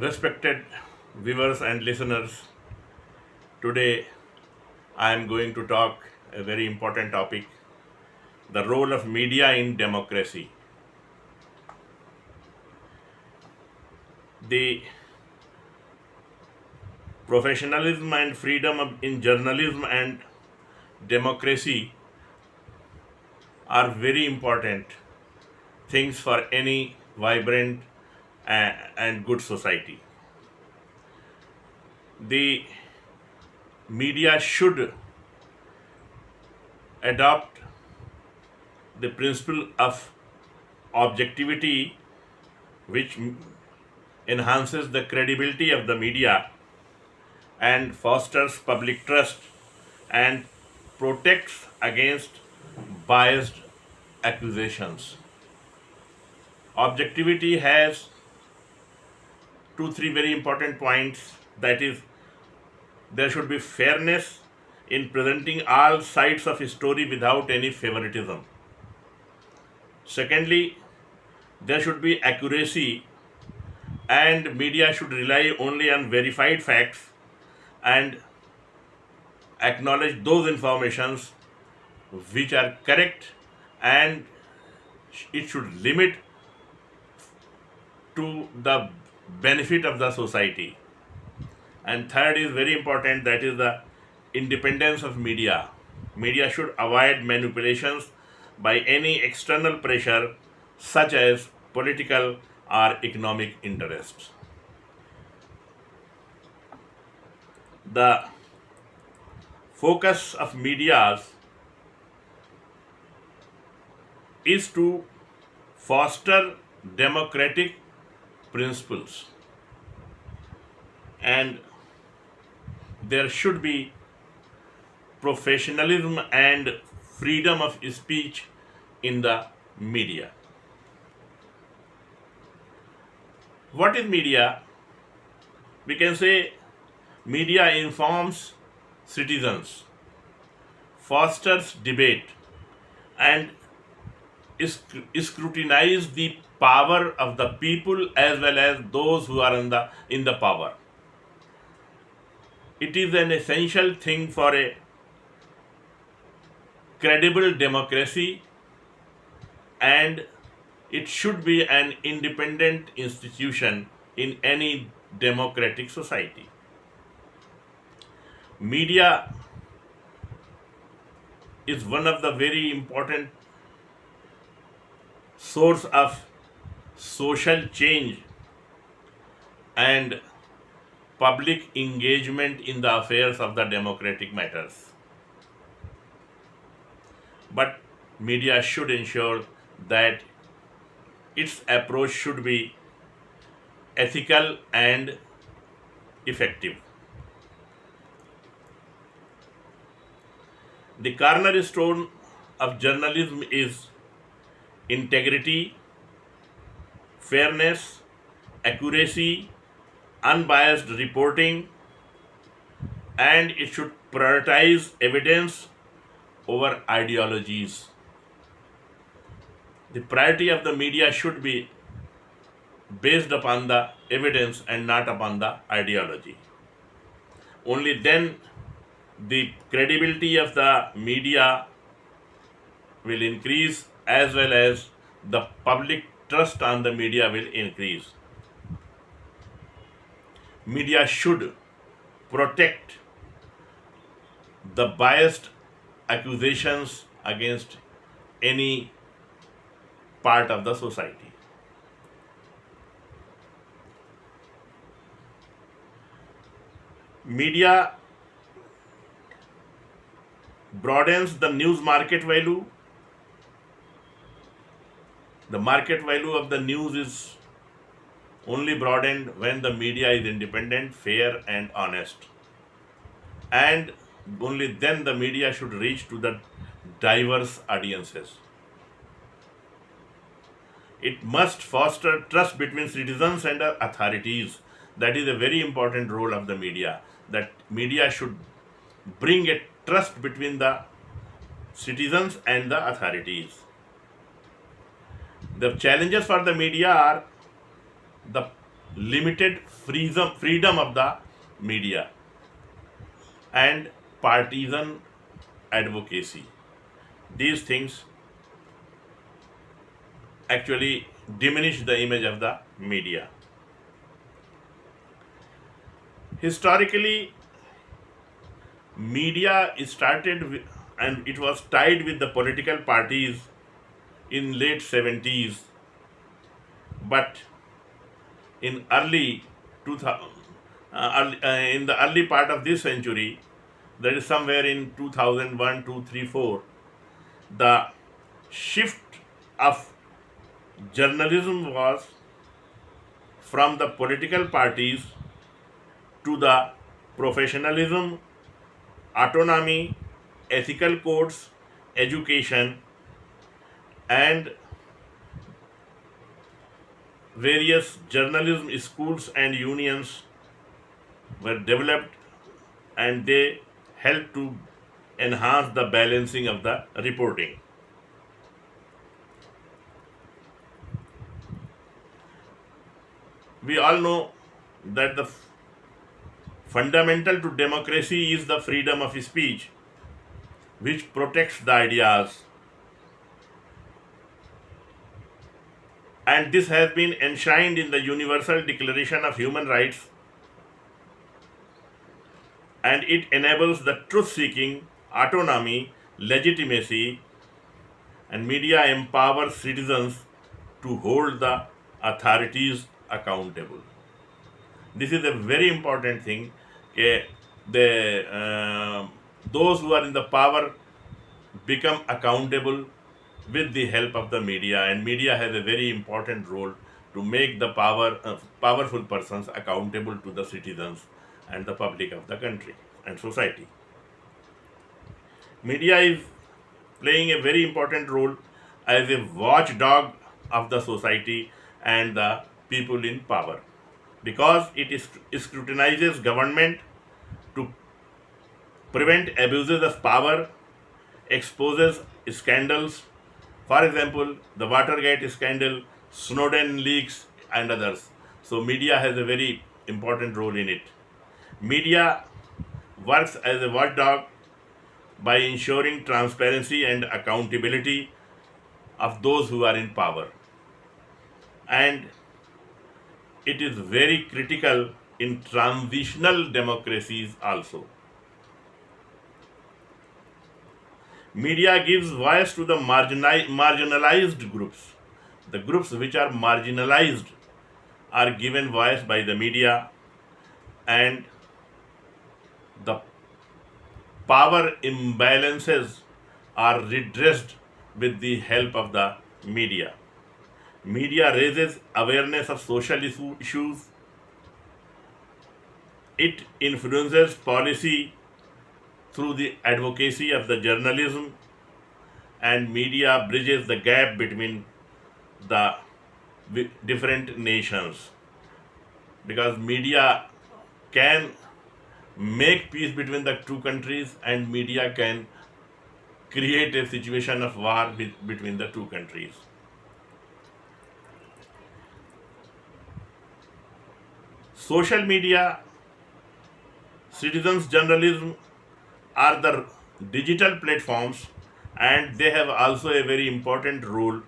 Respected viewers and listeners, today I am going to talk a very important topic, the role of media in democracy. The professionalism and freedom in journalism and democracy are very important things for any vibrant and good society. The media should adopt the principle of objectivity, which enhances the credibility of the media and fosters public trust and protects against biased accusations. Objectivity has two, three very important points. That is, there should be fairness in presenting all sides of a story without any favoritism. Secondly, there should be accuracy, and media should rely only on verified facts and acknowledge those informations which are correct, and it should limit to the benefit of the society. And third is very important, that is the independence of media. Media should avoid manipulations by any external pressure such as political or economic interests. The focus of media is to foster democratic principles, and there should be professionalism and freedom of speech in the media. What is media? We can say media informs citizens, fosters debate, and scrutinize the power of the people as well as those who are in the power. It is an essential thing for a credible democracy, and it should be an independent institution in any democratic society. Media is one of the very important source of social change and public engagement in the affairs of the democratic matters. But media should ensure that its approach should be ethical and effective. The cornerstone of journalism is integrity, fairness, accuracy, unbiased reporting, and it should prioritize evidence over ideologies. The priority of the media should be based upon the evidence and not upon the ideology. Only then the credibility of the media will increase, as well as the public trust on the media will increase. Media should protect the biased accusations against any part of the society. Media broadens the news market value. The market value of the news is only broadened when the media is independent, fair, and honest. And only then the media should reach to the diverse audiences. It must foster trust between citizens and authorities. That is a very important role of the media. That media should bring a trust between the citizens and the authorities. The challenges for the media are the limited freedom of the media, and partisan advocacy. These things actually diminish the image of the media. Historically, media started with, and it was tied with the political parties in late 70s, but in early 2000, in the early part of this century, that is somewhere in 2001, 2, 3, 4, the shift of journalism was from the political parties to the professionalism, autonomy, ethical codes, education, and various journalism schools and unions were developed, and they helped to enhance the balancing of the reporting. We all know that the fundamental to democracy is the freedom of speech, which protects the ideas. And this has been enshrined in the Universal Declaration of Human Rights, and it enables the truth seeking, autonomy, legitimacy, and media empowers citizens to hold the authorities accountable. This is a very important thing. Those who are in the power become accountable with the help of the media, and media has a very important role to make the powerful persons accountable to the citizens and the public of the country and society. Media is playing a very important role as a watchdog of the society and the people in power, because it scrutinizes government to prevent abuses of power, exposes scandals. For example, the Watergate scandal, Snowden leaks, and others. So media has a very important role in it. Media works as a watchdog by ensuring transparency and accountability of those who are in power. And it is very critical in transitional democracies also. Media gives voice to the marginalized groups. The groups which are marginalized are given voice by the media, and the power imbalances are redressed with the help of the media. Media raises awareness of social issues. It influences policy through the advocacy of the journalism, and media bridges the gap between the different nations, because media can make peace between the two countries, and media can create a situation of war between the two countries. Social media, citizens journalism are the digital platforms, and they have also a very important role,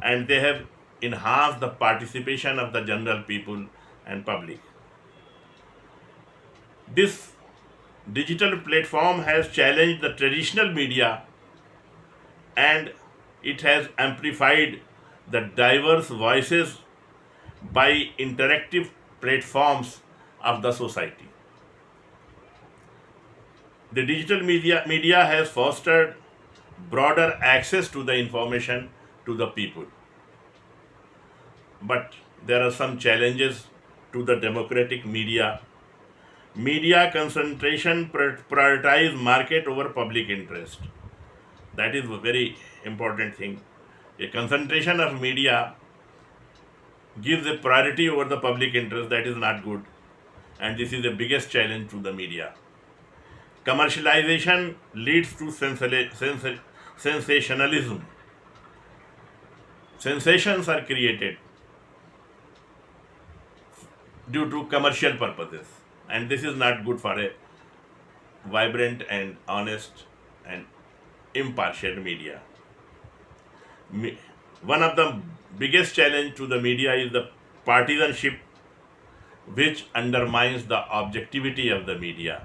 and they have enhanced the participation of the general people and public. This digital platform has challenged the traditional media, and it has amplified the diverse voices by interactive platforms of the society. The digital media has fostered broader access to the information to the people. But there are some challenges to the democratic media. Media concentration prioritize market over public interest. That is a very important thing. A concentration of media gives a priority over the public interest. That is not good, and this is the biggest challenge to the media. Commercialization leads to sensationalism. Sensations are created. due to commercial purposes, and this is not good for a vibrant and honest and impartial media. One of the biggest challenge to the media is the partisanship, which undermines the objectivity of the media.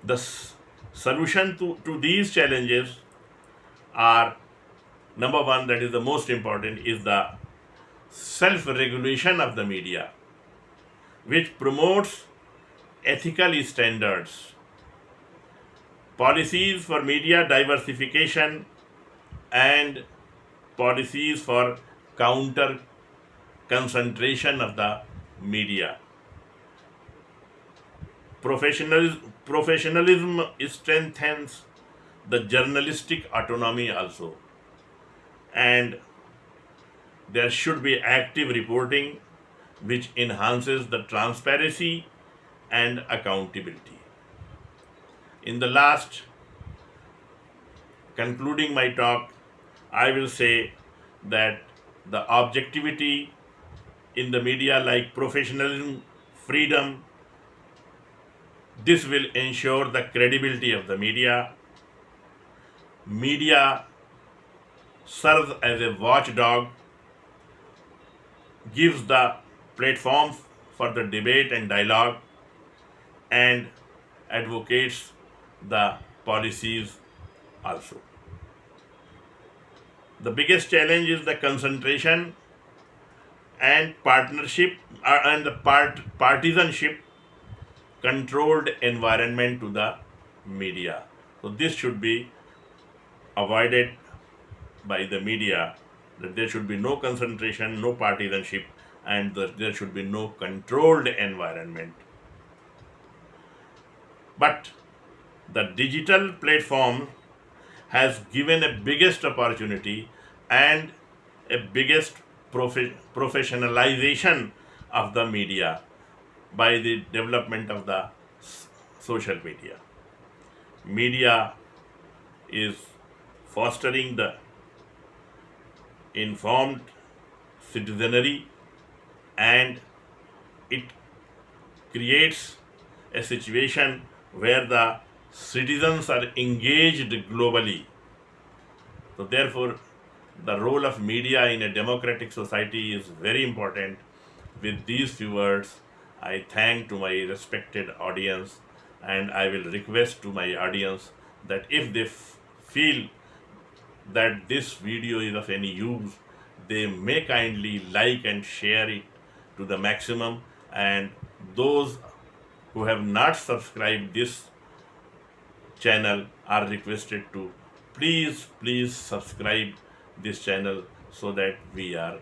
The solution to these challenges are: number one, that is the most important, is the self-regulation of the media, which promotes ethical standards, policies for media diversification, and policies for counter concentration of the media. Professionalism strengthens the journalistic autonomy also, and there should be active reporting which enhances the transparency and accountability. In the last, concluding my talk, I will say that the objectivity in the media, like professionalism, freedom, this will ensure the credibility of the media. Media serves as a watchdog, gives the platform for the debate and dialogue, and advocates the policies also. The biggest challenge is the concentration and partnership and the partisanship controlled environment to the media. So this should be avoided by the media, that there should be no concentration, no partisanship, and there should be no controlled environment. But the digital platform has given a biggest opportunity and a biggest professionalization of the media by the development of the social media. Media is fostering the informed citizenry, and it creates a situation where the citizens are engaged globally. So therefore, the role of media in a democratic society is very important. With these few words, I thank to my respected audience, and I will request to my audience that if they feel that this video is of any use, they may kindly like and share it to the maximum, and those who have not subscribed this channel are requested to please subscribe this channel, so that we are